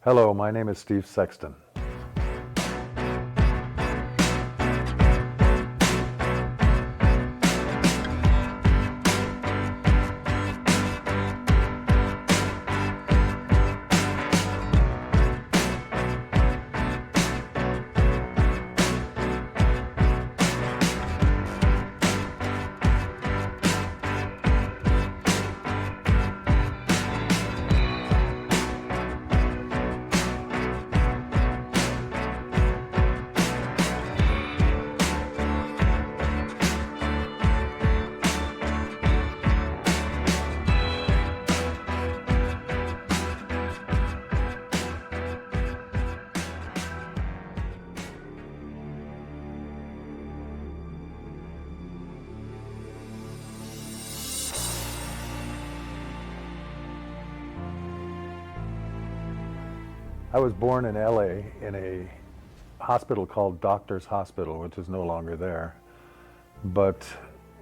Hello, my name is Steve Sexton. I was born in LA in a hospital called Doctors Hospital, which is no longer there. But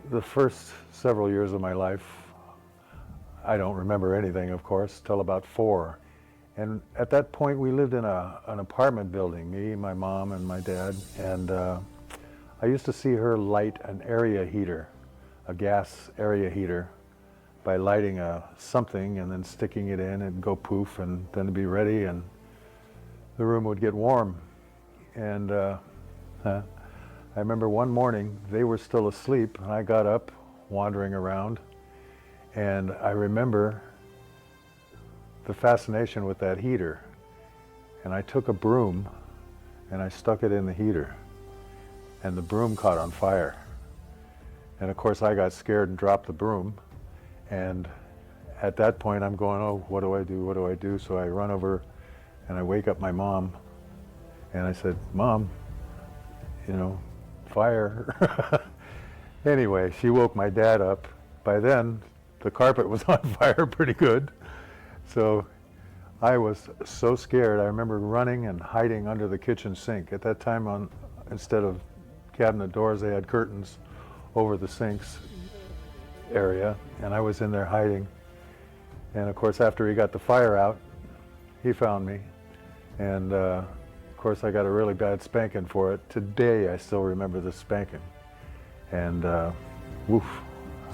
the first several years of my life, I don't remember anything, of course, till about 4. And at that point, we lived in an apartment building, me, my mom, and my dad. And I used to see her light an area heater, a gas area heater, by lighting something and then sticking it in and go poof, and then it'd be ready, and the room would get warm. And I remember one morning they were still asleep, and I got up wandering around, and I remember the fascination with that heater. And I took a broom and I stuck it in the heater, and the broom caught on fire. And of course I got scared and dropped the broom, and at that point I'm going, oh, what do I do, what do I do? So I run over and I wake up my mom, and I said, Mom, fire. Anyway, she woke my dad up. By then, the carpet was on fire pretty good. So I was so scared. I remember running and hiding under the kitchen sink. At that time, instead of cabinet doors, they had curtains over the sinks area, and I was in there hiding. And of course, after he got the fire out, he found me. And of course I got a really bad spanking for it. Today I still remember the spanking. And woof,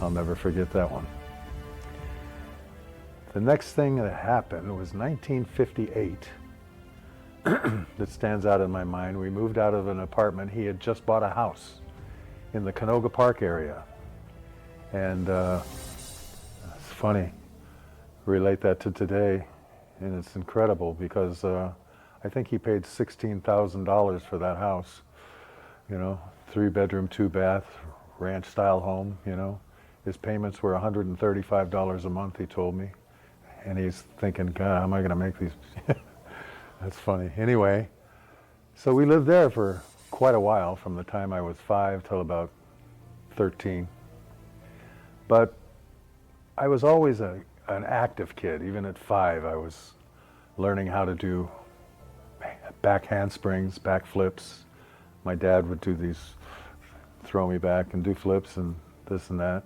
I'll never forget that one. The next thing that happened was 1958. That stands out in my mind. We moved out of an apartment. He had just bought a house in the Canoga Park area. And it's funny, relate that to today, and it's incredible because I think he paid $16,000 for that house, 3-bedroom, 2-bath, ranch-style home, His payments were $135 a month, he told me. And he's thinking, God, how am I going to make these? That's funny. Anyway, so we lived there for quite a while, from the time I was 5 till about 13. But I was always an active kid. Even at 5, I was learning how to do back handsprings, back flips. My dad would do these, throw me back and do flips and this and that.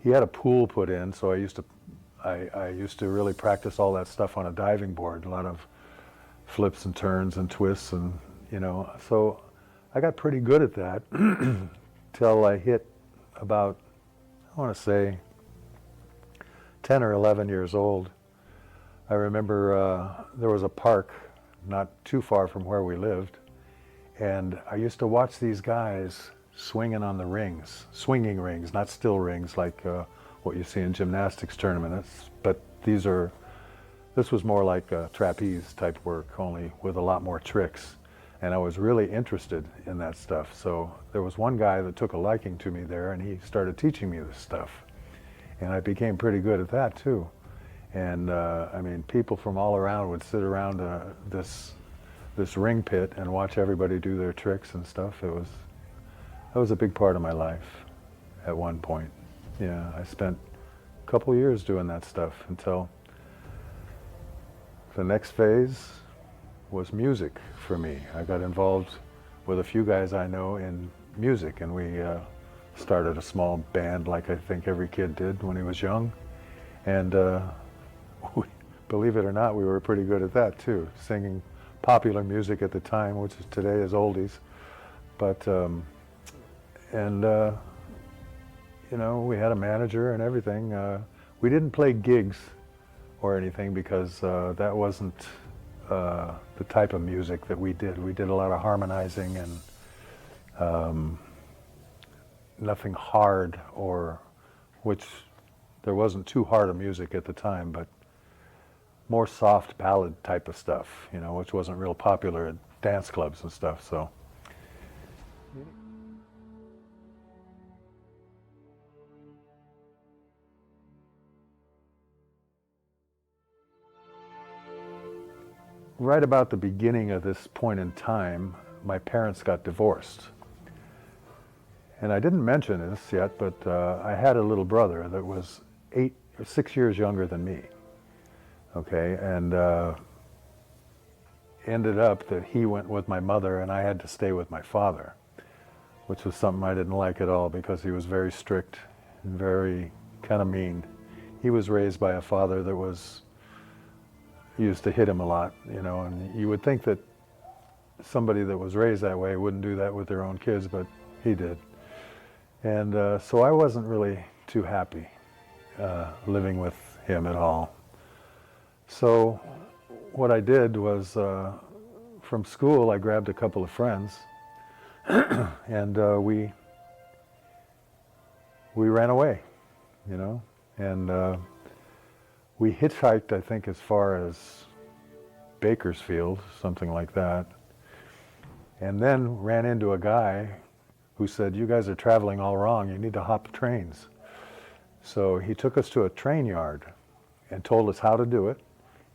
He had a pool put in, so I used to really practice all that stuff on a diving board, a lot of flips and turns and twists, and so I got pretty good at that till I hit about, I want to say, 10 or 11 years old. I remember there was a park not too far from where we lived, and I used to watch these guys swinging on the rings, swinging rings, not still rings like what you see in gymnastics tournaments, but this was more like trapeze type work, only with a lot more tricks. And I was really interested in that stuff. So there was one guy that took a liking to me there, and he started teaching me this stuff. And I became pretty good at that too. And I mean, people from all around would sit around this ring pit and watch everybody do their tricks and stuff. That was a big part of my life at one point. Yeah, I spent a couple years doing that stuff until the next phase was music for me. I got involved with a few guys I know in music, and we started a small band like I think every kid did when he was young. And believe it or not, we were pretty good at that too, singing popular music at the time, which is today is oldies. But, you know, we had a manager and everything. We didn't play gigs or anything because that wasn't the type of music that we did. We did a lot of harmonizing and nothing hard, or which there wasn't too hard of music at the time, but more soft ballad type of stuff, you know, which wasn't real popular at dance clubs and stuff. So. Right about the beginning of this point in time, my parents got divorced. And I didn't mention this yet, but I had a little brother that was 6 years younger than me. Okay, and ended up that he went with my mother and I had to stay with my father, which was something I didn't like at all because he was very strict and very kind of mean. He was raised by a father that used to hit him a lot, you know, and you would think that somebody that was raised that way wouldn't do that with their own kids, but he did. And so I wasn't really too happy living with him at all. So what I did was, from school, I grabbed a couple of friends and we ran away, you know, and we hitchhiked, I think, as far as Bakersfield, something like that, and then ran into a guy who said, "You guys are traveling all wrong, you need to hop trains." So he took us to a train yard and told us how to do it.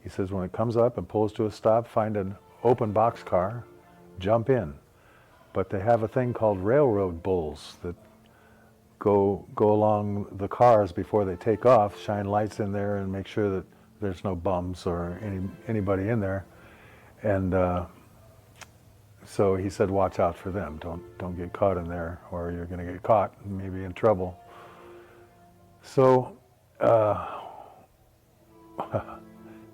He says, when it comes up and pulls to a stop, find an open boxcar, jump in. But they have a thing called railroad bulls that go along the cars before they take off, shine lights in there and make sure that there's no bums or anybody in there. And so he said, watch out for them. Don't get caught in there, or you're going to get caught and maybe in trouble. So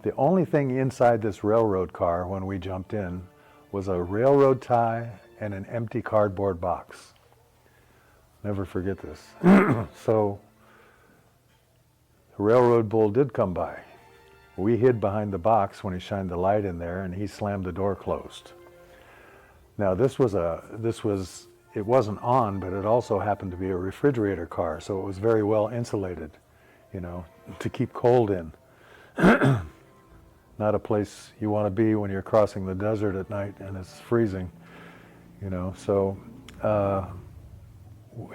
the only thing inside this railroad car when we jumped in was a railroad tie and an empty cardboard box. Never forget this. So the railroad bull did come by. We hid behind the box when he shined the light in there, and he slammed the door closed. Now it wasn't on, but it also happened to be a refrigerator car, so it was very well insulated, you know, to keep cold in. Not a place you want to be when you're crossing the desert at night and it's freezing, you know. So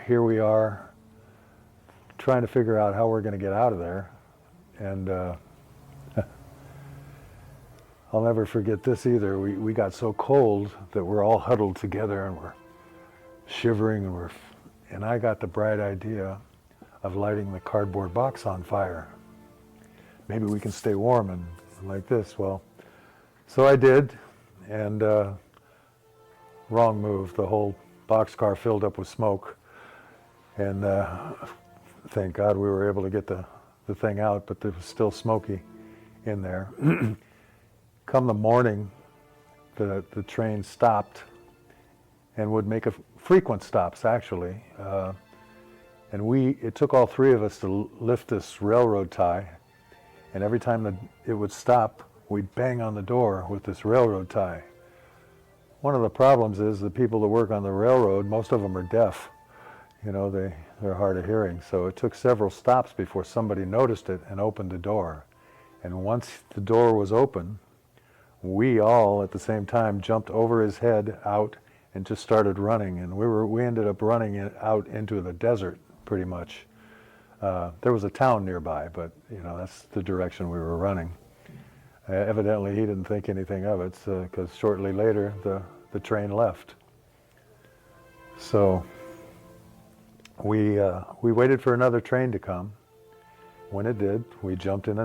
here we are trying to figure out how we're going to get out of there. And I'll never forget this either. We got so cold that we're all huddled together and we're shivering, and I got the bright idea of lighting the cardboard box on fire. Maybe we can stay warm and like this. Well, so I did, and wrong move. The whole boxcar filled up with smoke, and thank God we were able to get the thing out, but there was still smoky in there. Come the morning, the train stopped and would make frequent stops, actually. And it took all three of us to lift this railroad tie, and every time it would stop, we'd bang on the door with this railroad tie. One of the problems is the people that work on the railroad, most of them are deaf. You know, they're hard of hearing. So it took several stops before somebody noticed it and opened the door. And once the door was open, we all at the same time jumped over his head out and just started running. And we ended up running out into the desert pretty much. There was a town nearby, but you know, that's the direction we were running. Evidently he didn't think anything of it, because shortly later the train left. So we waited for another train to come. When it did, we jumped on,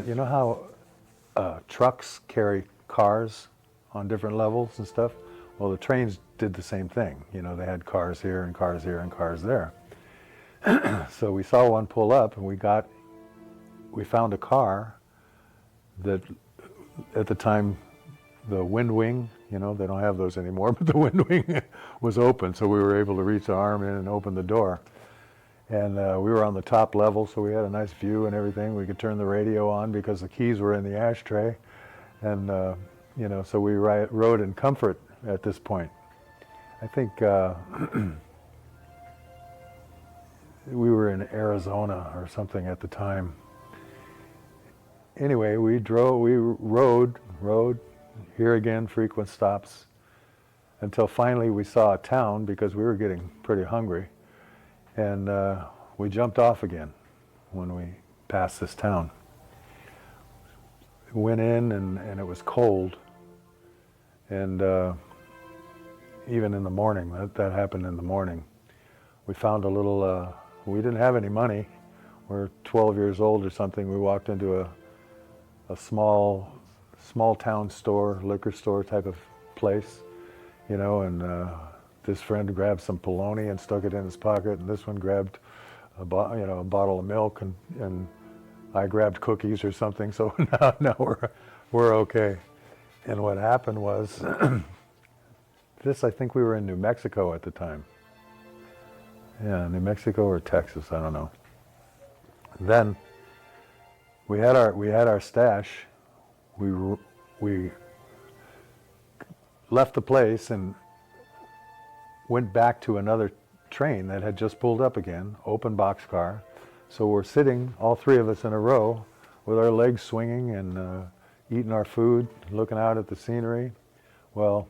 you know how trucks carry cars on different levels and stuff? Well, the trains did the same thing. You know, they had cars here and cars here and cars there. So we saw one pull up, and we got we found a car that at the time, the wind wing, you know, they don't have those anymore, but the wind wing was open, so we were able to reach the arm in and open the door. And we were on the top level, so we had a nice view and everything. We could turn the radio on because the keys were in the ashtray. And, you know, so we rode in comfort at this point. I think we were in Arizona or something at the time. Anyway, we rode, here again, frequent stops, until finally we saw a town because we were getting pretty hungry. And we jumped off again when we passed this town. Went in and it was cold. And even in the morning, that happened in the morning. We found a little, we didn't have any money. We're 12 years old or something. We walked into a small town store, liquor store type of place, you know, and this friend grabbed some polony and stuck it in his pocket, and this one grabbed a bottle of milk, and I grabbed cookies or something. So now we're okay. And what happened was, I think we were in New Mexico at the time. Yeah, New Mexico or Texas, I don't know. Then we had our stash. We left the place and went back to another train that had just pulled up again, open boxcar. So we're sitting, all three of us in a row, with our legs swinging and eating our food, looking out at the scenery. Well,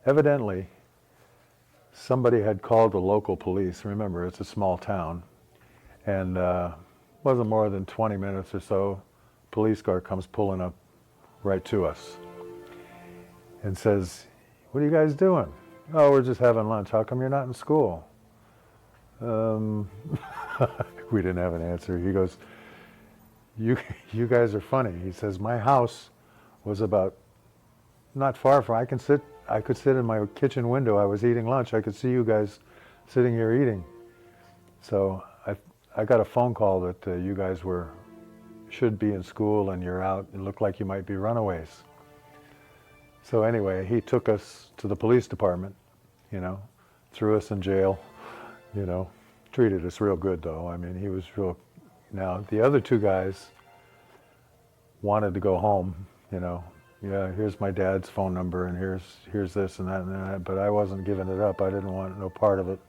evidently, somebody had called the local police. Remember, it's a small town. And wasn't more than 20 minutes or so, police car comes pulling up right to us and says, "What are you guys doing?" "Oh, we're just having lunch." "How come you're not in school?" We didn't have an answer. He goes, you guys are funny. He says, "My house was about not far from, I could sit in my kitchen window. I was eating lunch. I could see you guys sitting here eating. So I got a phone call that you guys should be in school and you're out. It looked like you might be runaways." So anyway, he took us to the police department, you know, threw us in jail, you know, treated us real good though. I mean, he was real. Now, the other two guys wanted to go home, you know. "Yeah, here's my dad's phone number and here's this and that, but I wasn't giving it up. I didn't want no part of it,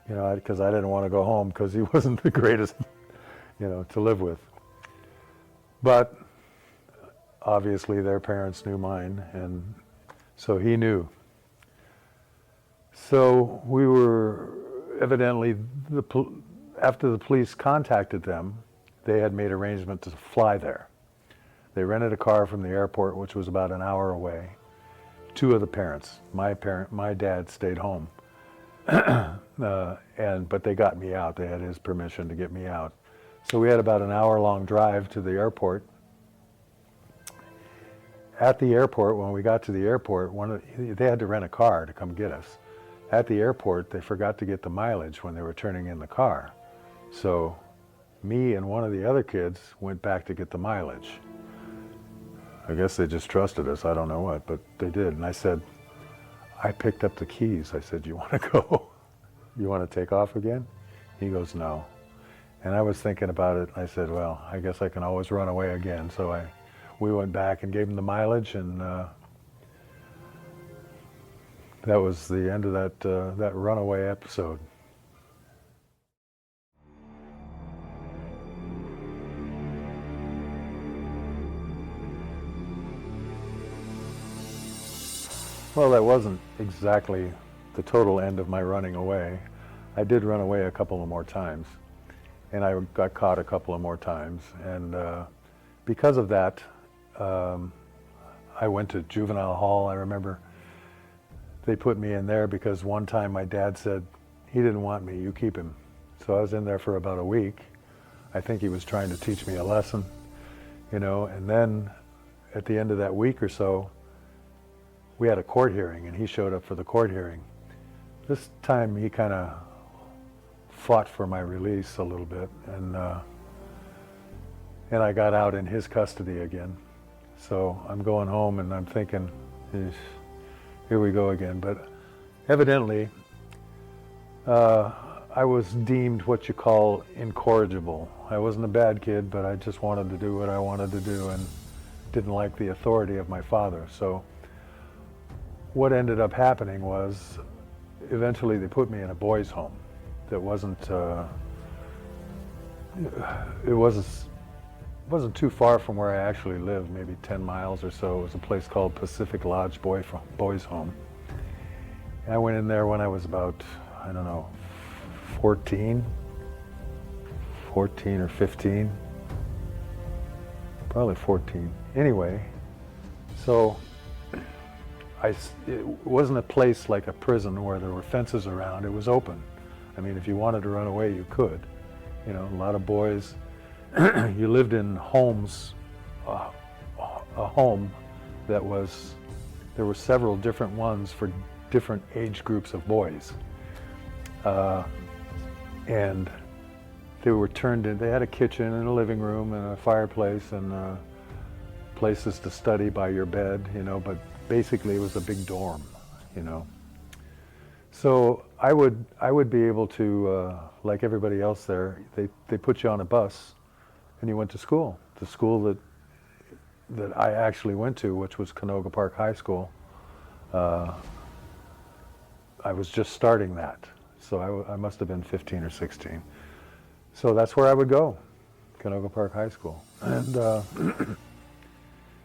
you know, because I didn't want to go home because he wasn't the greatest, you know, to live with. But obviously their parents knew mine, and so he knew. So we were evidently, after the police contacted them, they had made arrangement to fly there. They rented a car from the airport, which was about an hour away. Two of the parents, my dad stayed home. But they got me out. They had his permission to get me out. So we had about an hour-long drive to the airport. At the airport, when we got to the airport, they had to rent a car to come get us. At the airport, they forgot to get the mileage when they were turning in the car. So me and one of the other kids went back to get the mileage. I guess they just trusted us, I don't know what, but they did. And I said, I picked up the keys. I said, "You want to go? You want to take off again?" He goes, "No." And I was thinking about it. I said, well, I guess I can always run away again. So we went back and gave him the mileage, and that was the end of that runaway episode. Well, that wasn't exactly the total end of my running away. I did run away a couple of more times, and I got caught a couple of more times. And because of that, I went to juvenile hall. I remember they put me in there because one time my dad said, "He didn't want me, you keep him." So I was in there for about a week. I think he was trying to teach me a lesson, you know, and then at the end of that week or so, we had a court hearing, and he showed up for the court hearing. This time he kind of fought for my release a little bit, and and I got out in his custody again. So I'm going home and I'm thinking, here we go again. But evidently, I was deemed what you call incorrigible. I wasn't a bad kid, but I just wanted to do what I wanted to do and didn't like the authority of my father. So what ended up happening was eventually they put me in a boys' home that wasn't too far from where I actually lived, maybe 10 miles or so. It was a place called Pacific Lodge Boys' Home. And I went in there when I was about, I don't know, 14 or 15, probably 14. Anyway, so it wasn't a place like a prison where there were fences around. It was open. I mean, if you wanted to run away, you could. You know, a lot of boys, you lived in homes, a home that was, there were several different ones for different age groups of boys. And they were turned in, they had a kitchen and a living room and a fireplace and places to study by your bed, you know, but basically it was a big dorm, you know. So I would be able to, like everybody else there, they put you on a bus and you went to school. The school that I actually went to, which was Canoga Park High School. I was just starting that. So I must have been 15 or 16. So that's where I would go, Canoga Park High School. And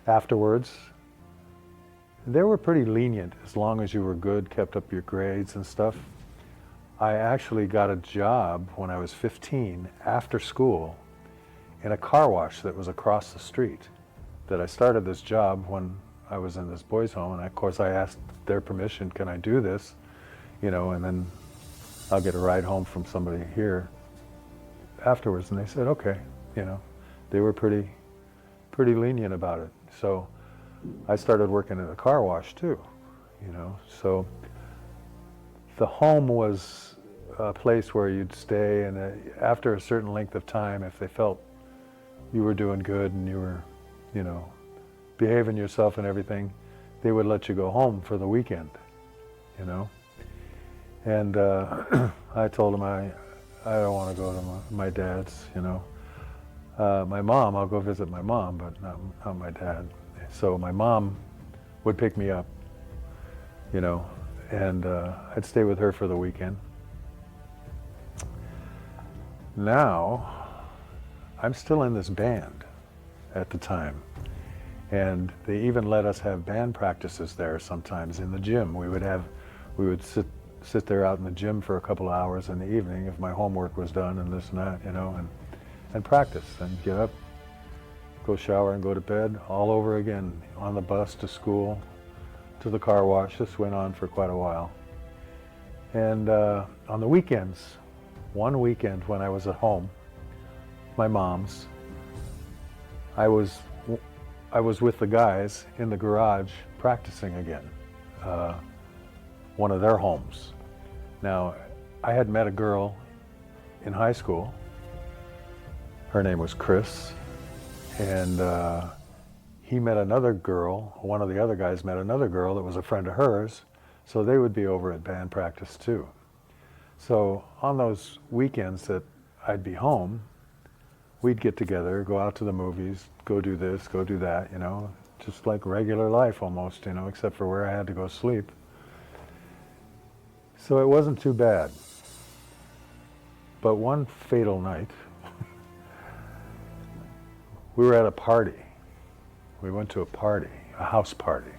afterwards, they were pretty lenient as long as you were good, kept up your grades and stuff. I actually got a job when I was 15 after school in a car wash that was across the street. That I started this job when I was in this boys' home, and of course I asked their permission, can I do this? You know, and then I'll get a ride home from somebody here afterwards. And they said, okay, you know, they were pretty lenient about it. So I started working at a car wash too, you know. So the home was a place where you'd stay, and after a certain length of time, if they felt you were doing good and you were, you know, behaving yourself and everything, they would let you go home for the weekend, you know. And I told him I don't want to go to my dad's, you know. My mom, I'll go visit my mom, but not my dad. So my mom would pick me up, you know, and I'd stay with her for the weekend. Now, I'm still in this band at the time. And they even let us have band practices there sometimes in the gym. We would sit there out in the gym for a couple of hours in the evening if my homework was done and this and that, you know, and practice and get up, go shower and go to bed all over again on the bus to school, to the car wash. This went on for quite a while. And on the weekends, one weekend when I was at home, my mom's, I was with the guys in the garage practicing again. One of their homes. Now, I had met a girl in high school. Her name was Chris, and he met another girl. One of the other guys met another girl that was a friend of hers, so they would be over at band practice too. So on those weekends that I'd be home, we'd get together, go out to the movies, go do this, go do that, you know, just like regular life almost, you know, except for where I had to go sleep. So it wasn't too bad. But one fatal night, we were at a party. We went to a party, a house party.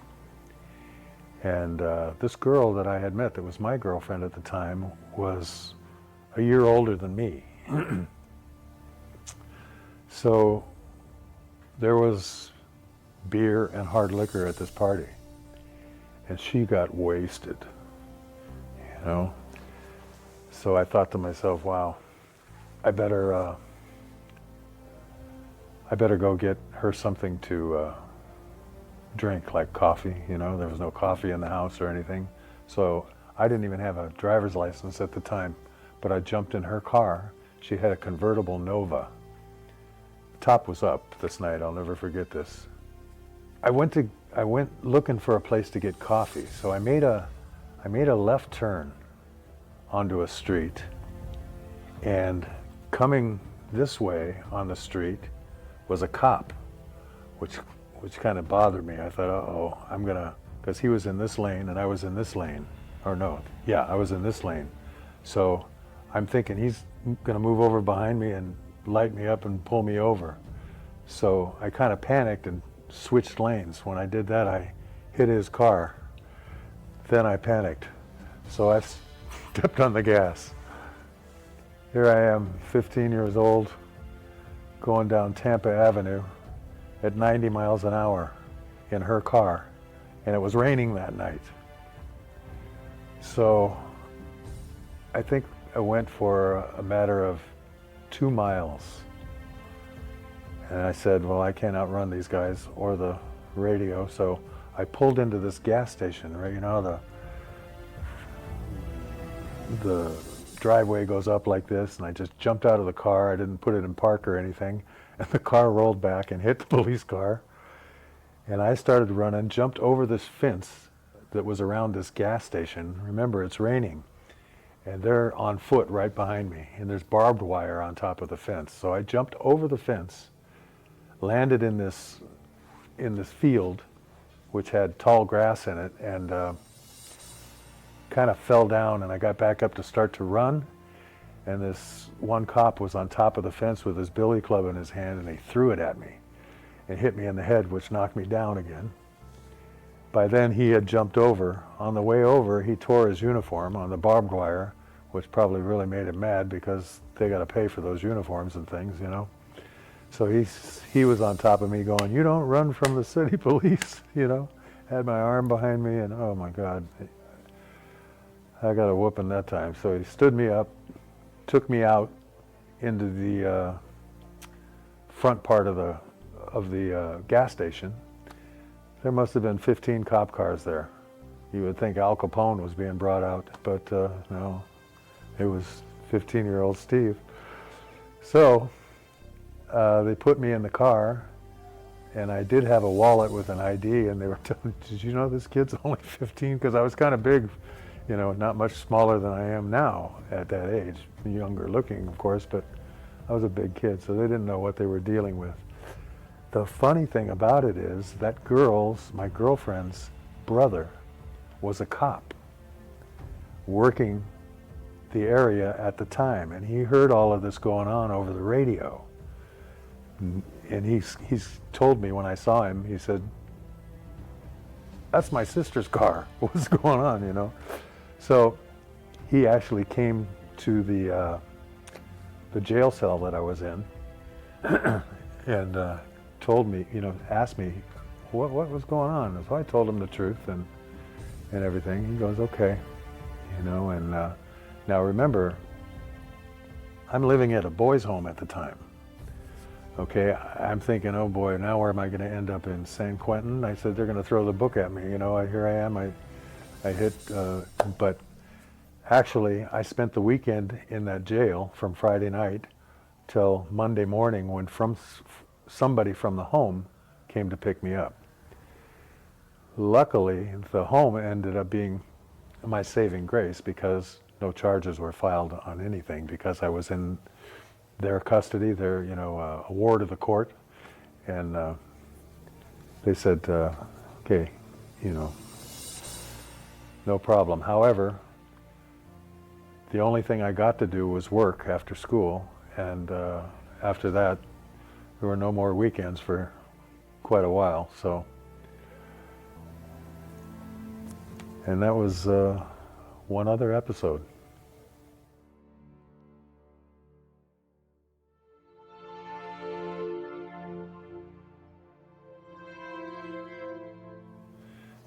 And this girl that I had met, that was my girlfriend at the time, was a year older than me. So there was beer and hard liquor at this party. And she got wasted. You know, so I thought to myself, wow, I better go get her something to drink, like coffee. You know, there was no coffee in the house or anything. So I didn't even have a driver's license at the time, but I jumped in her car. She had a convertible Nova, top was up this night. I'll never forget this. I went looking for a place to get coffee. So I made a left turn onto a street, and coming this way on the street was a cop, which kind of bothered me. I thought, uh-oh, because he was in this lane and I was in this lane. Or no, yeah, I was in this lane. So I'm thinking he's gonna move over behind me and light me up and pull me over. So I kind of panicked and switched lanes. When I did that, I hit his car. Then I panicked. So I stepped on the gas. Here I am, 15 years old, going down Tampa Avenue at 90 miles an hour in her car. And it was raining that night. So I think I went for a matter of 2 miles. And I said, well, I can't outrun these guys or the radio. So I pulled into this gas station, right? You know, the driveway goes up like this, and I just jumped out of the car. I didn't put it in park or anything. And the car rolled back and hit the police car. And I started running, jumped over this fence that was around this gas station. Remember, it's raining. And they're on foot right behind me. And there's barbed wire on top of the fence. So I jumped over the fence, landed in this field, which had tall grass in it, and kind of fell down. And I got back up to start to run. And this one cop was on top of the fence with his billy club in his hand, and he threw it at me and hit me in the head, which knocked me down again. By then he had jumped over. On the way over, he tore his uniform on the barbed wire, which probably really made him mad because they got to pay for those uniforms and things, you know. So he was on top of me going, "You don't run from the city police," you know. Had my arm behind me, and oh my God, I got a whooping that time. So he stood me up, took me out into the front part of the gas station. There must have been 15 cop cars there. You would think Al Capone was being brought out, but no, it was 15-year-old Steve. So they put me in the car, and I did have a wallet with an ID, and they were telling me, "Did you know this kid's only 15?" Because I was kind of big, you know, not much smaller than I am now at that age. Younger looking, of course, but I was a big kid, so they didn't know what they were dealing with. The funny thing about it is that my girlfriend's brother, was a cop working the area at the time, and he heard all of this going on over the radio. And he's told me when I saw him, he said, "That's my sister's car. What's going on, you know?" So he actually came to the jail cell that I was in and told me, you know, asked me what was going on. And so I told him the truth and everything. He goes, "Okay," you know. And now remember, I'm living at a boys' home at the time. Okay, I'm thinking, oh boy, now where am I going to end up, in San Quentin? I said, they're going to throw the book at me, you know. Here I am. I hit, but actually, I spent the weekend in that jail from Friday night till Monday morning, when somebody from the home came to pick me up. Luckily, the home ended up being my saving grace, because no charges were filed on anything, because I was in their custody, their, you know, a ward of the court, and they said, okay, you know, no problem. However, the only thing I got to do was work after school, and after that, there were no more weekends for quite a while. So, and that was one other episode.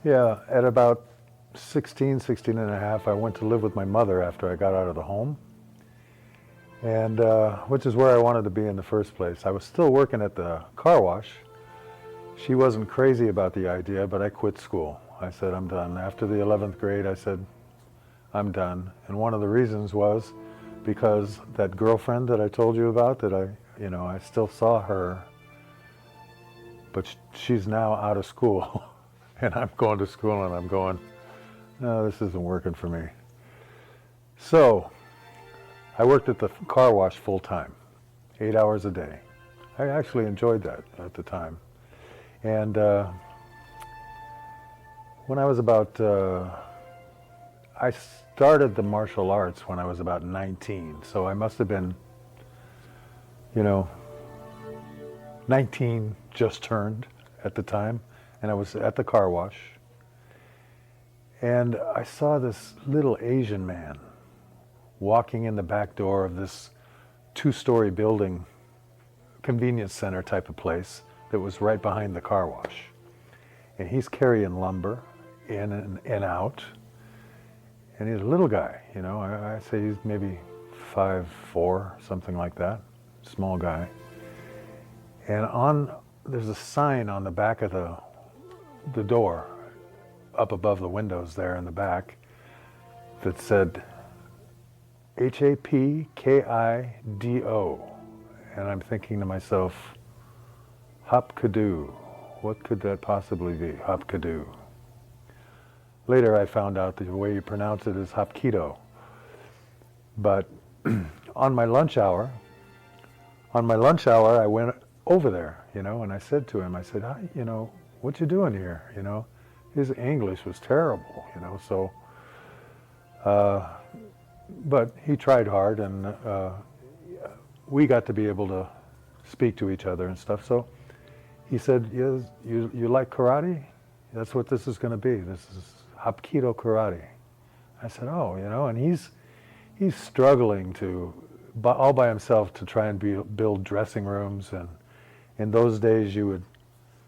Yeah, at about 16 and a half, I went to live with my mother after I got out of the home, and which is where I wanted to be in the first place. I was still working at the car wash. She wasn't crazy about the idea, but I quit school. I said, I'm done. After the 11th grade, I said, I'm done. And one of the reasons was because that girlfriend that I told you about, that I You know, I still saw her, but she's now out of school, and I'm going to school, and I'm going, no, this isn't working for me. So I worked at the car wash full time, 8 hours a day. I actually enjoyed that at the time. And when I was about, I started the martial arts when I was about 19. So I must have been, 19 just turned at the time. And I was at the car wash. And I saw this little Asian man walking in the back door of this 2-story building, convenience center type of place that was right behind the car wash. And he's carrying lumber in and out. And he's a little guy, I say he's maybe 5'4", something like that, small guy. And there's a sign on the back of the door, up above the windows there in the back, that said HAPKIDO. And I'm thinking to myself, Hapkido, what could that possibly be, Hapkido? Later I found out that the way you pronounce it is Hapkido. But on my lunch hour, I went over there, and I said to him, hi, what you doing here, His English was terrible, so, but he tried hard, and we got to be able to speak to each other and stuff. So he said, yes, you like karate? That's what this is going to be. This is Hapkido karate. I said, oh, and he's struggling all by himself to try and build dressing rooms. And in those days, you would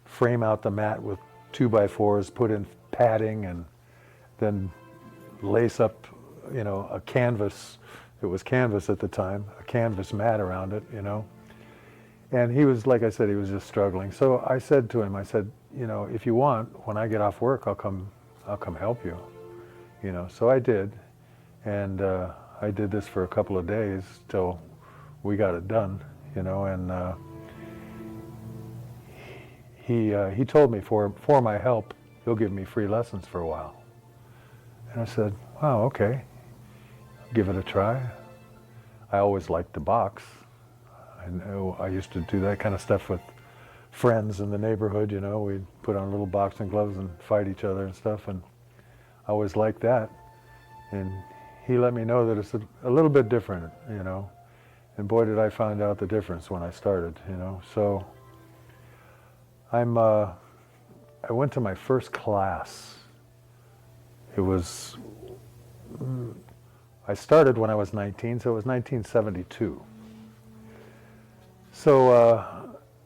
frame out the mat with 2x4s, put in padding, and then lace up, a canvas. It was canvas at the time, a canvas mat around it, And he was, like I said, he was just struggling. So I said to him, if you want, when I get off work, I'll come help you, So I did, and I did this for a couple of days till we got it done, And he told me for my help, he'll give me free lessons for a while. And I said, wow, okay, give it a try. I always liked to box. I used to do that kind of stuff with friends in the neighborhood, We'd put on little boxing gloves and fight each other and stuff, and I always liked that. And he let me know that it's a little bit different, And boy, did I find out the difference when I started, So I went to my first class. I started when I was 19, so it was 1972. So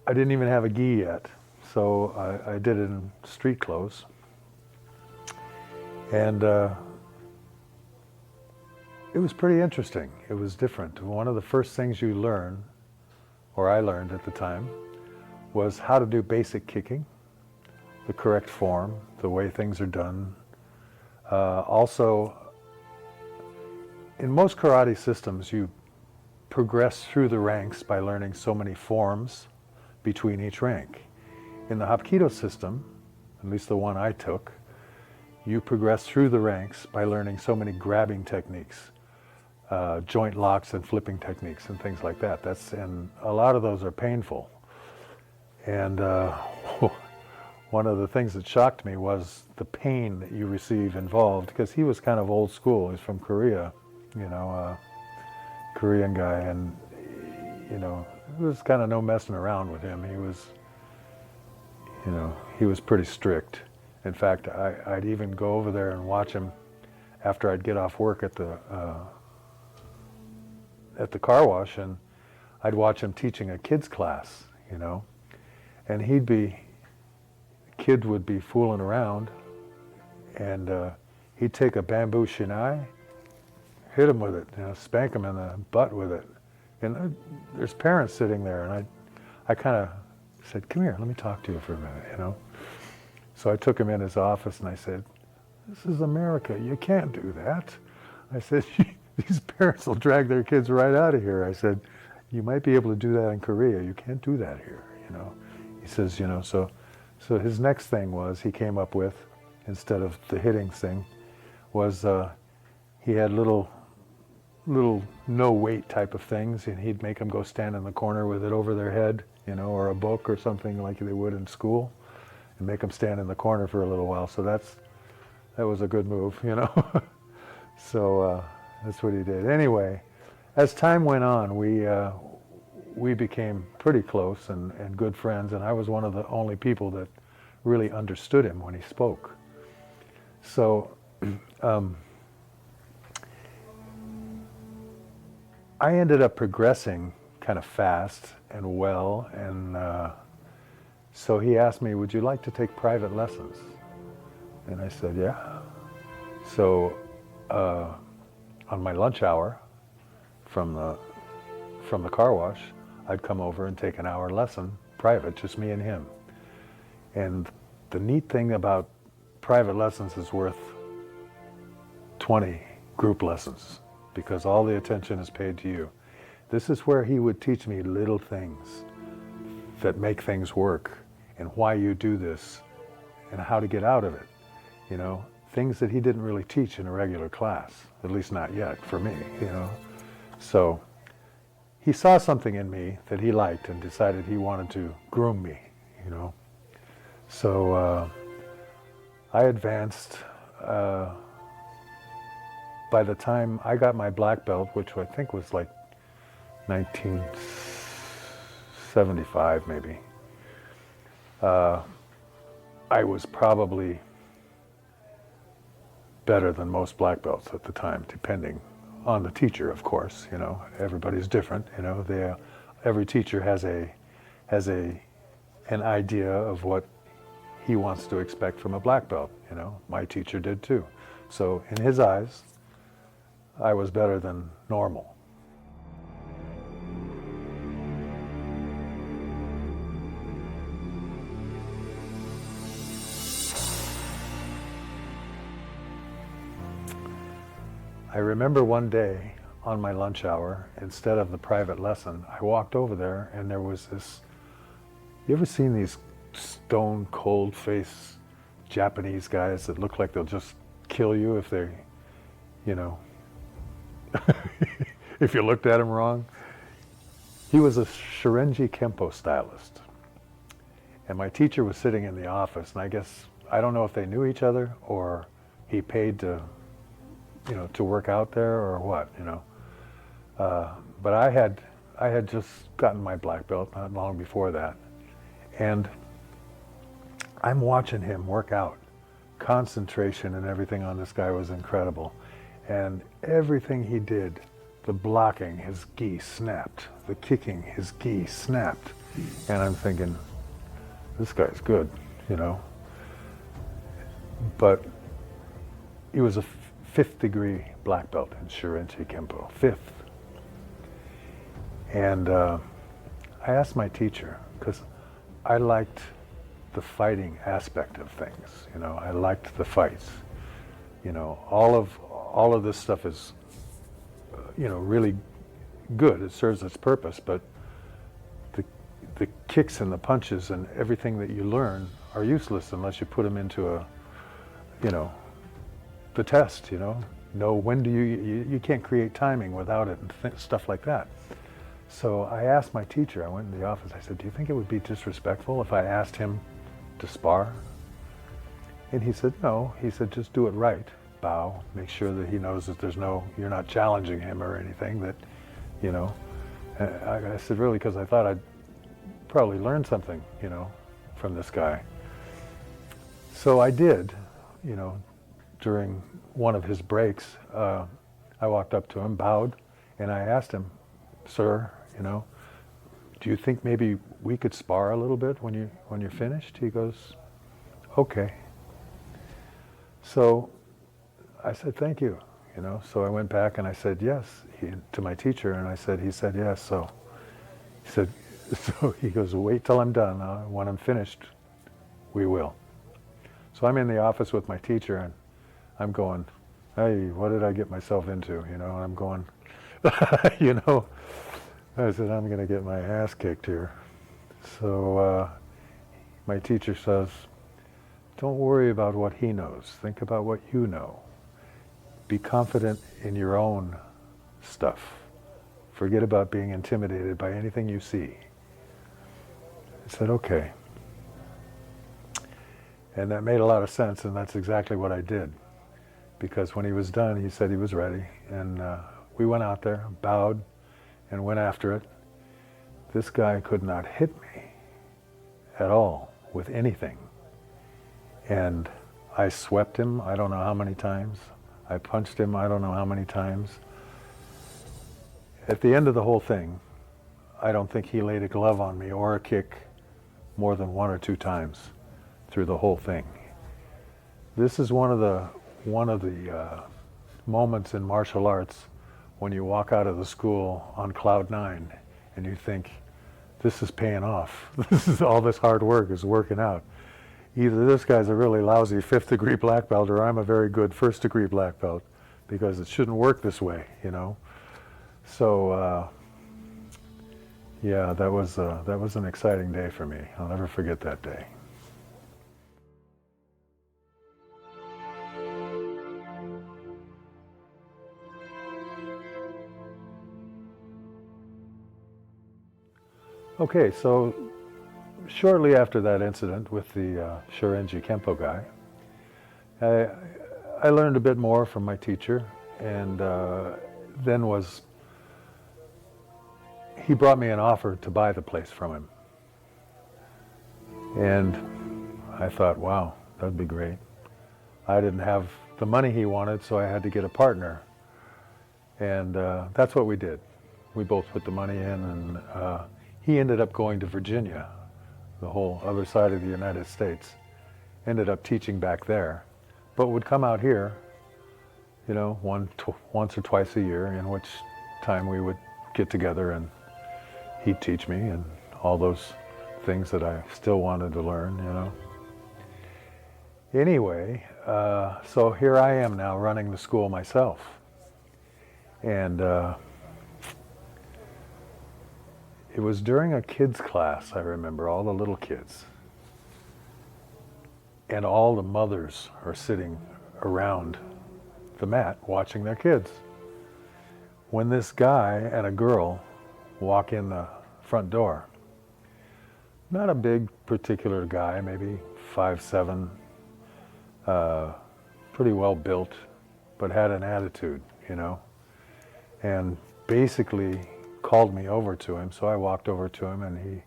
I didn't even have a gi yet, so I did it in street clothes. And it was pretty interesting. It was different. One of the first things you learn, or I learned at the time, was how to do basic kicking, the correct form, the way things are done. Also, in most karate systems, you progress through the ranks by learning so many forms between each rank. In the Hapkido system, at least the one I took, you progress through the ranks by learning so many grabbing techniques, joint locks and flipping techniques and things like that. And a lot of those are painful. And one of the things that shocked me was the pain that you receive involved, because he was kind of old school. He's from Korea, Korean guy, and it was kind of no messing around with him. He was pretty strict. In fact, I'd even go over there and watch him after I'd get off work at the car wash, and I'd watch him teaching a kids class, and the kid would be fooling around, and he'd take a bamboo shinai, hit him with it, spank him in the butt with it. And there's parents sitting there, and I kind of said, come here, let me talk to you for a minute, So I took him in his office, and I said, this is America, you can't do that. I said, these parents will drag their kids right out of here. I said, you might be able to do that in Korea. You can't do that here, you know. He says, you know, so his next thing was he came up with, instead of the hitting thing, was he had little no weight type of things, and he'd make them go stand in the corner with it over their head, you know, or a book or something like they would in school, and make them stand in the corner for a little while. So that was a good move, you know. So that's what he did. Anyway, as time went on, we became pretty close and good friends, and I was one of the only people that really understood him when he spoke. So I ended up progressing kind of fast and well, and so he asked me, would you like to take private lessons? And I said, yeah. So on my lunch hour from the car wash, I'd come over and take an hour lesson, private, just me and him. And the neat thing about private lessons is worth 20 group lessons, because all the attention is paid to you. This is where he would teach me little things that make things work, and why you do this, and how to get out of it. You know, things that he didn't really teach in a regular class, at least not yet for me, you know. So he saw something in me that he liked and decided he wanted to groom me, you know. So I advanced. By the time I got my black belt, which I think was like 1975 maybe, I was probably better than most black belts at the time, depending on the teacher, of course. You know, everybody's different. You know, every teacher has an idea of what he wants to expect from a black belt. You know, my teacher did too. So in his eyes, I was better than normal. I remember one day on my lunch hour, instead of the private lesson, I walked over there and there was this, you ever seen these stone cold face Japanese guys that look like they'll just kill you if they, you know, if you looked at him wrong? He was a Shirenji Kempo stylist. And my teacher was sitting in the office, and I guess, I don't know if they knew each other or he paid to, you know, to work out there or what, you know. But I had just gotten my black belt not long before that. And I'm watching him work out. Concentration and everything on this guy was incredible. And everything he did, the blocking, his gi snapped. The kicking, his gi snapped. And I'm thinking, this guy's good, you know. But he was a 5th degree black belt in Shirenji Kempo, 5th. And I asked my teacher, because I liked the fighting aspect of things, you know. I liked the fights. You know, all of this stuff is, you know, really good. It serves its purpose, but the kicks and the punches and everything that you learn are useless unless you put them into a, you know, the test, you know. Know when do you can't create timing without it and stuff like that. So I asked my teacher, I went in the office, I said, do you think it would be disrespectful if I asked him to spar? And he said, no. He said, just do it right. Bow, make sure that he knows that you're not challenging him or anything, that, you know. I said, really, because I thought I'd probably learn something, you know, from this guy. So I did, you know. During one of his breaks, I walked up to him, bowed, and I asked him, sir, you know, do you think maybe we could spar a little bit when you're finished? He goes, okay. So I said, thank you, you know. So I went back and I said yes to my teacher, and he said yes. So he said, so he goes, wait till I'm done. When I'm finished, we will. So I'm in the office with my teacher, and I'm going, hey, what did I get myself into? You know, and I'm going, you know, I said, I'm going to get my ass kicked here. So my teacher says, don't worry about what he knows. Think about what you know. Be confident in your own stuff. Forget about being intimidated by anything you see. I said, okay. And that made a lot of sense, and that's exactly what I did. Because when he was done, he said he was ready. And we went out there, bowed, and went after it. This guy could not hit me at all with anything. And I swept him, I don't know how many times. I punched him, I don't know how many times. At the end of the whole thing, I don't think he laid a glove on me or a kick more than 1 or 2 times through the whole thing. This is one of the moments in martial arts when you walk out of the school on cloud 9 and you think, this is paying off. This is all this hard work is working out. Either this guy's a really lousy 5th degree black belt or I'm a very good 1st degree black belt, because it shouldn't work this way, you know. So yeah, that was an exciting day for me. I'll never forget that day. Okay, so shortly after that incident with the Shorenji Kempo guy, I learned a bit more from my teacher, and then he brought me an offer to buy the place from him. And I thought, wow, that'd be great. I didn't have the money he wanted, so I had to get a partner. And that's what we did. We both put the money in, and he ended up going to Virginia, the whole other side of the United States. Ended up teaching back there, but would come out here, you know, once or twice a year, in which time we would get together and he'd teach me and all those things that I still wanted to learn, you know. Anyway, so here I am now running the school myself. And it was during a kids class, I remember, all the little kids. And all the mothers are sitting around the mat watching their kids. When this guy and a girl walk in the front door, not a big particular guy, maybe 5'7", pretty well built, but had an attitude, you know, and basically called me over to him. So I walked over to him, and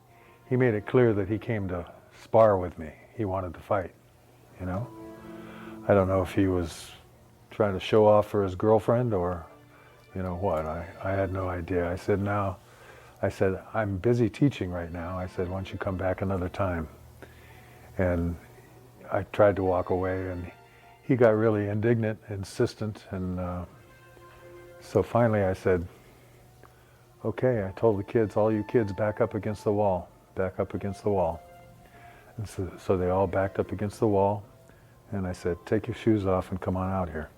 he made it clear that he came to spar with me. He wanted to fight, you know. I don't know if he was trying to show off for his girlfriend or, you know what. I had no idea. I said, I'm busy teaching right now. I said, why don't you come back another time? And I tried to walk away, and he got really indignant, insistent, and so finally I said, okay, I told the kids, all you kids back up against the wall, back up against the wall. And so they all backed up against the wall, and I said, take your shoes off and come on out here.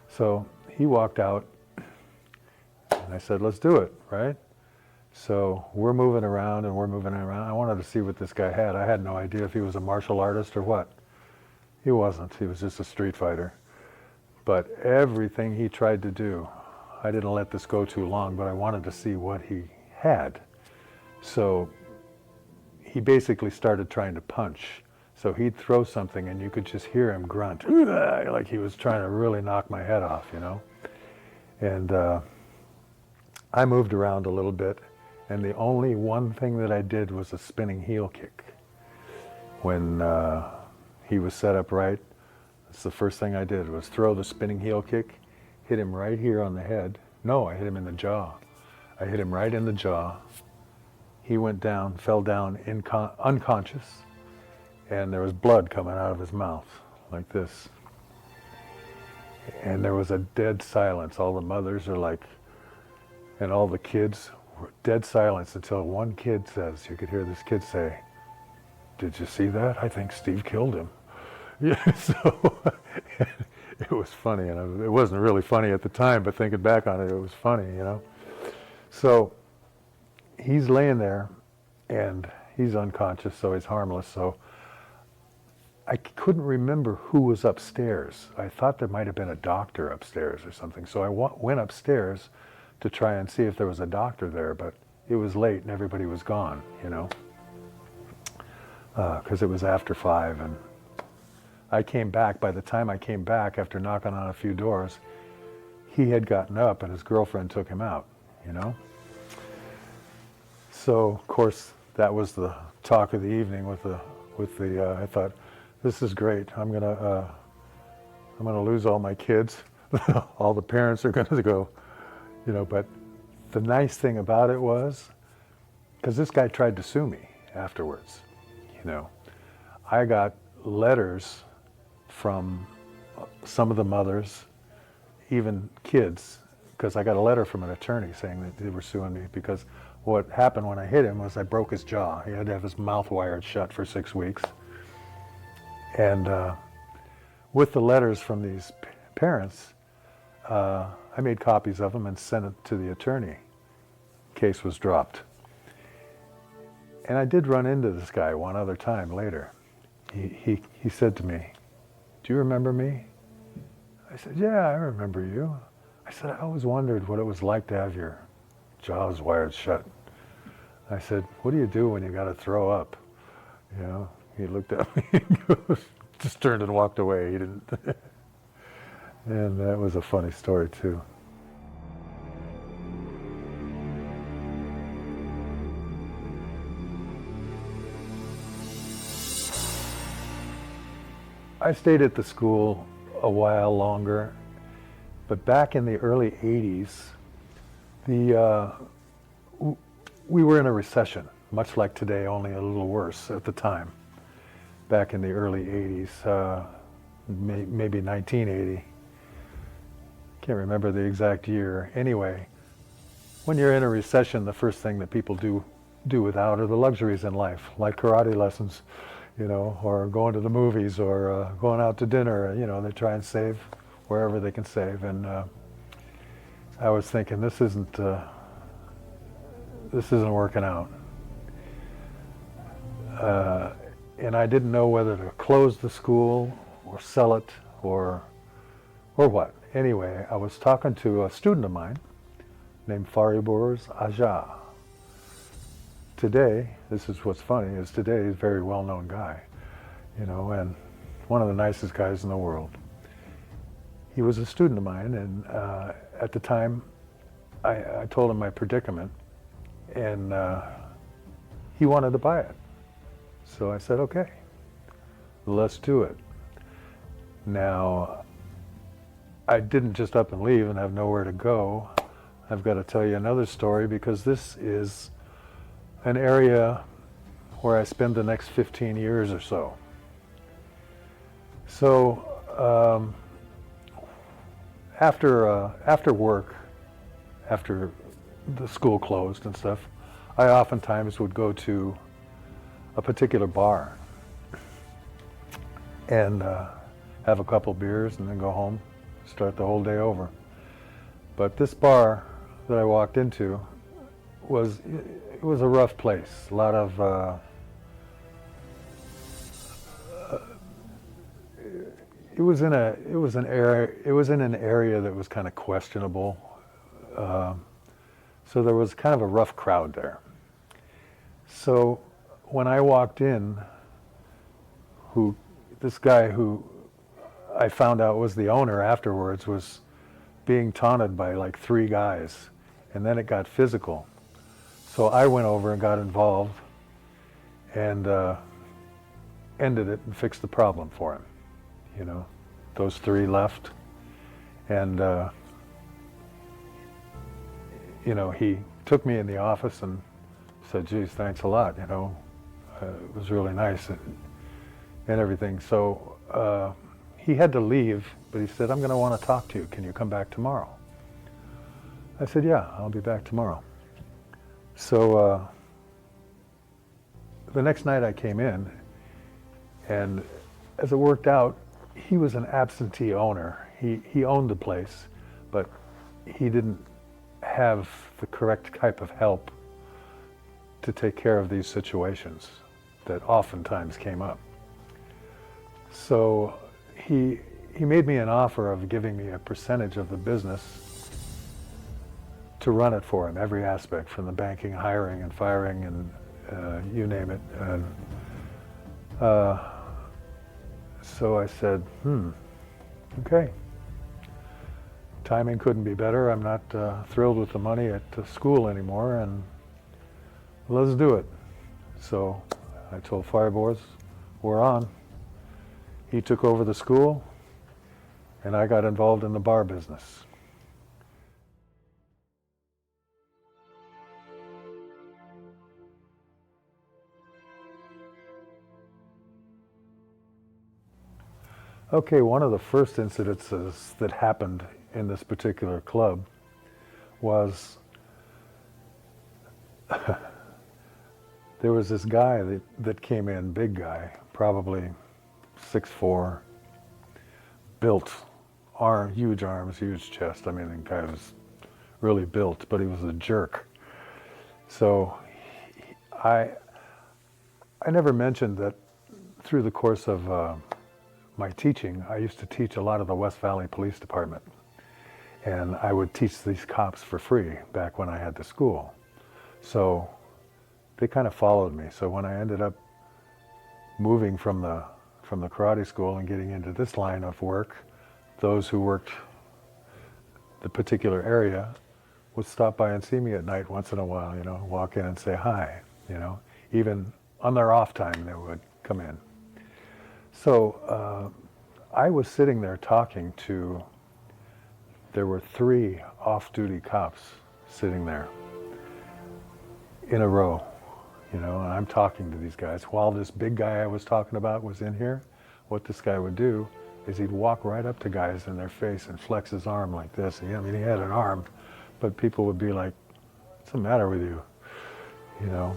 So he walked out, and I said, let's do it, right? So we're moving around and we're moving around. I wanted to see what this guy had. I had no idea if he was a martial artist or what. He wasn't. He was just a street fighter. But everything he tried to do, I didn't let this go too long, but I wanted to see what he had. So he basically started trying to punch. So he'd throw something and you could just hear him grunt, like he was trying to really knock my head off, you know. And I moved around a little bit, and the only one thing that I did was a spinning heel kick. When he was set up right, that's the first thing I did, was throw the spinning heel kick, hit him right here on the head. No, I hit him in the jaw. I hit him right in the jaw. He went down, fell down unconscious, and there was blood coming out of his mouth, like this. And there was a dead silence. All the mothers are like, and all the kids were dead silence until one kid says, you could hear this kid say, did you see that? I think Steve killed him. Yeah, so it was funny, and it wasn't really funny at the time, but thinking back on it, it was funny, you know. So he's laying there, and he's unconscious, so he's harmless. So I couldn't remember who was upstairs. I thought there might have been a doctor upstairs or something. So I went upstairs to try and see if there was a doctor there, but it was late and everybody was gone, you know, because it was after 5. And I came back. By the time I came back, after knocking on a few doors, he had gotten up and his girlfriend took him out, you know. So, of course, that was the talk of the evening with the I thought, this is great. I'm gonna lose all my kids. All the parents are gonna go, you know. But the nice thing about it was, because this guy tried to sue me afterwards, you know, I got letters from some of the mothers, even kids, because I got a letter from an attorney saying that they were suing me because what happened when I hit him was I broke his jaw. He had to have his mouth wired shut for 6 weeks. And with the letters from these parents, I made copies of them and sent it to the attorney. Case was dropped. And I did run into this guy one other time later. He said to me, "Do you remember me?" I said, "Yeah, I remember you." I said, "I always wondered what it was like to have your jaws wired shut." I said, "What do you do when you got to throw up?" You know, he looked at me and just turned and walked away. He didn't. And that was a funny story too. I stayed at the school a while longer, but back in the early 80s, we were in a recession, much like today, only a little worse at the time. Back in the early 80s, maybe 1980. Can't remember the exact year. Anyway, when you're in a recession, the first thing that people do without are the luxuries in life, like karate lessons, you know, or going to the movies, or going out to dinner. You know, they try and save wherever they can save. And I was thinking, this isn't working out. And I didn't know whether to close the school or sell it or what. Anyway, I was talking to a student of mine named Fariborz Aja. Today, this is what's funny, is today he's a very well-known guy, you know, and one of the nicest guys in the world. He was a student of mine, and at the time, I told him my predicament, and he wanted to buy it. So I said, okay, let's do it. Now, I didn't just up and leave and have nowhere to go. I've got to tell you another story, because this is an area where I spend the next 15 years or so. So after work, after the school closed and stuff, I oftentimes would go to a particular bar and have a couple beers and then go home, start the whole day over. But this bar that I walked into was a rough place. A lot of it was in an area that was kind of questionable. So there was kind of a rough crowd there. So when I walked in, this guy who I found out was the owner afterwards was being taunted by like 3 guys, and then it got physical. So I went over and got involved and ended it and fixed the problem for him. You know, those 3 left, and you know, he took me in the office and said, "Geez, thanks a lot. You know, it was really nice and everything." So he had to leave, but he said, "I'm going to want to talk to you. Can you come back tomorrow?" I said, "Yeah, I'll be back tomorrow." So the next night I came in, and as it worked out, he was an absentee owner. He owned the place, but he didn't have the correct type of help to take care of these situations that oftentimes came up. So he made me an offer of giving me a percentage of the business to run it for him, every aspect, from the banking, hiring and firing, and you name it. And so I said, okay. Timing couldn't be better. I'm not thrilled with the money at school anymore, and let's do it. So I told Fireboards, we're on. He took over the school, and I got involved in the bar business. Okay, one of the first incidences that happened in this particular club was there was this guy that came in, big guy, probably 6'4", built, huge arms, huge chest. I mean, the guy was really built, but he was a jerk. So I never mentioned that through the course of my teaching, I used to teach a lot of the West Valley Police Department. And I would teach these cops for free back when I had the school. So they kind of followed me. So when I ended up moving from the karate school and getting into this line of work, those who worked the particular area would stop by and see me at night once in a while, you know, walk in and say hi, you know. Even on their off time, they would come in. So I was sitting there talking to, there were 3 off-duty cops sitting there in a row, you know, and I'm talking to these guys. While this big guy I was talking about was in here, what this guy would do is he'd walk right up to guys in their face and flex his arm like this. I mean, he had an arm, but people would be like, what's the matter with you? You know?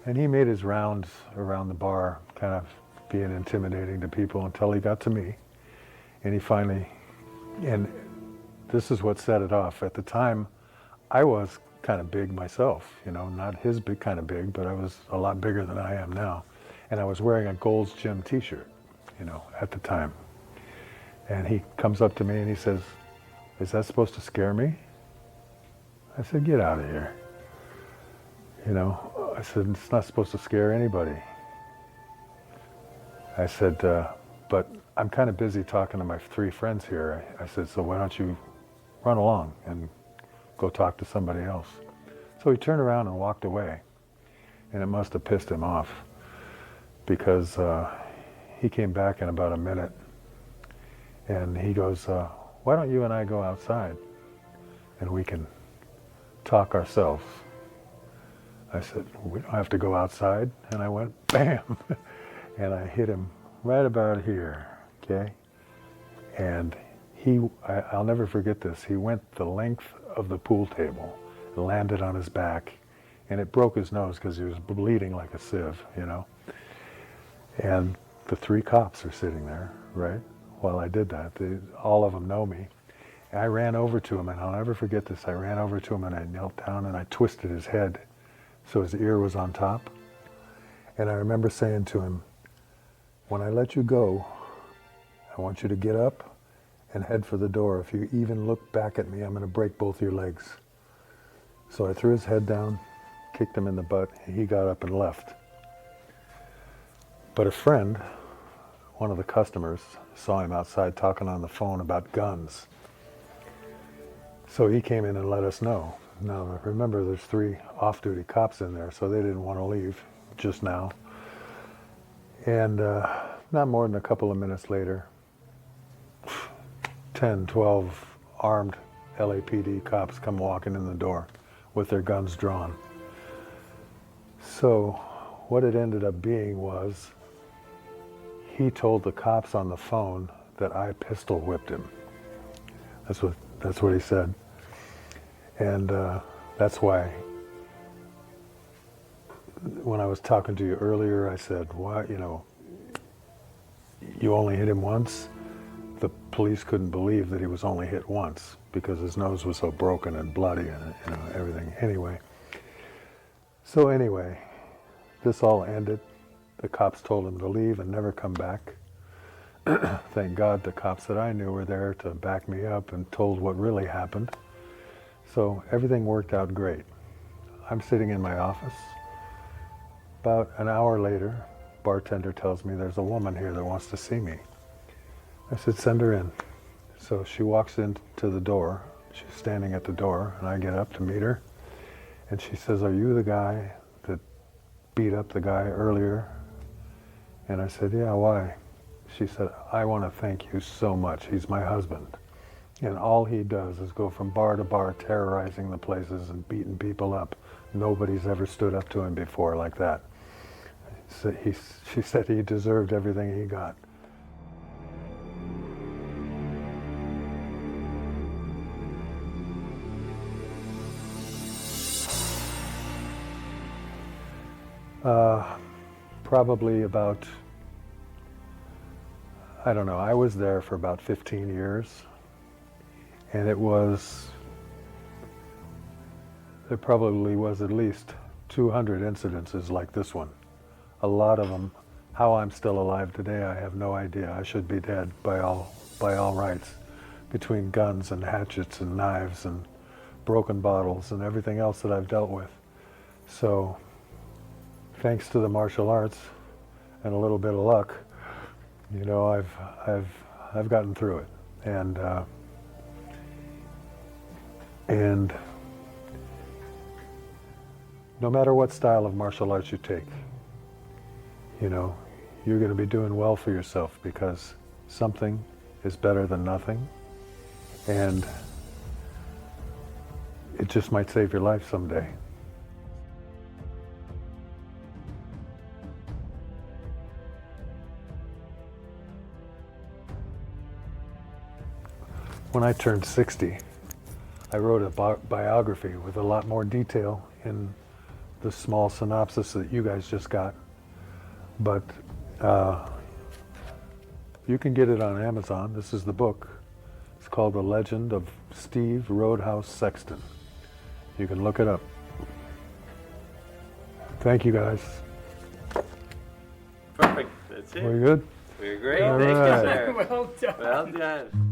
And he made his rounds around the bar, kind of being intimidating to people until he got to me. And he finally, and this is what set it off. At the time, I was kind of big myself, you know, not his big kind of big, but I was a lot bigger than I am now. And I was wearing a Gold's Gym t-shirt, you know, at the time. And he comes up to me and he says, is that supposed to scare me? I said, get out of here. You know, I said, it's not supposed to scare anybody. I said, but I'm kind of busy talking to my 3 friends here. I said, so why don't you run along and go talk to somebody else? So he turned around and walked away. And it must have pissed him off, because he came back in about a minute and he goes, why don't you and I go outside and we can talk ourselves? I said, we don't have to go outside. And I went, bam, and I hit him right about here, okay? And I'll never forget this. He went the length of the pool table, landed on his back, and it broke his nose because he was bleeding like a sieve, you know? And the 3 cops are sitting there, right? While I did that, all of them know me. And I ran over to him, and I'll never forget this. I ran over to him and I knelt down and I twisted his head so his ear was on top. And I remember saying to him, when I let you go, I want you to get up and head for the door. If you even look back at me, I'm going to break both your legs. So I threw his head down, kicked him in the butt, and he got up and left. But a friend, one of the customers, saw him outside talking on the phone about guns. So he came in and let us know. Now, remember, there's 3 off-duty cops in there, so they didn't want to leave just now. And not more than a couple of minutes later, 10, 12 armed LAPD cops come walking in the door with their guns drawn. So what it ended up being was, he told the cops on the phone that I pistol whipped him. That's what he said. And that's why when I was talking to you earlier, I said, why, you know, you only hit him once? the police couldn't believe that he was only hit once because his nose was so broken and bloody and everything. Anyway, this all ended. The cops told him to leave and never come back. Thank God the cops that I knew were there to back me up and told what really happened. So everything worked out great. I'm sitting in my office. About an hour later, bartender tells me there's a woman here that wants to see me. I said, send her in. So she walks into the door. She's standing at the door, and I get up to meet her. And she says, are you the guy that beat up the guy earlier? And I said, yeah, why? She said, I want to thank you so much. He's my husband. And all he does is go from bar to bar, terrorizing the places and beating people up. Nobody's ever stood up to him before like that. So she said he deserved everything he got. Probably about, I don't know, I was there for about 15 years, and there probably was at least 200 incidences like this one. A lot of them, how I'm still alive today, I have no idea. I should be dead by all rights, between guns and hatchets and knives and broken bottles and everything else that I've dealt with. So, thanks to the martial arts and a little bit of luck, you know, I've gotten through it, and no matter what style of martial arts you take, you know, you're going to be doing well for yourself, because something is better than nothing, and it just might save your life someday. When I turned 60, I wrote a biography with a lot more detail in the small synopsis that you guys just got. But you can get it on Amazon. This is the book. It's called The Legend of Steve Roadhouse Sexton. You can look it up. Thank you, guys. Perfect. That's it. We're good? We're great. All Thank right. you, sir. Well done. Well done.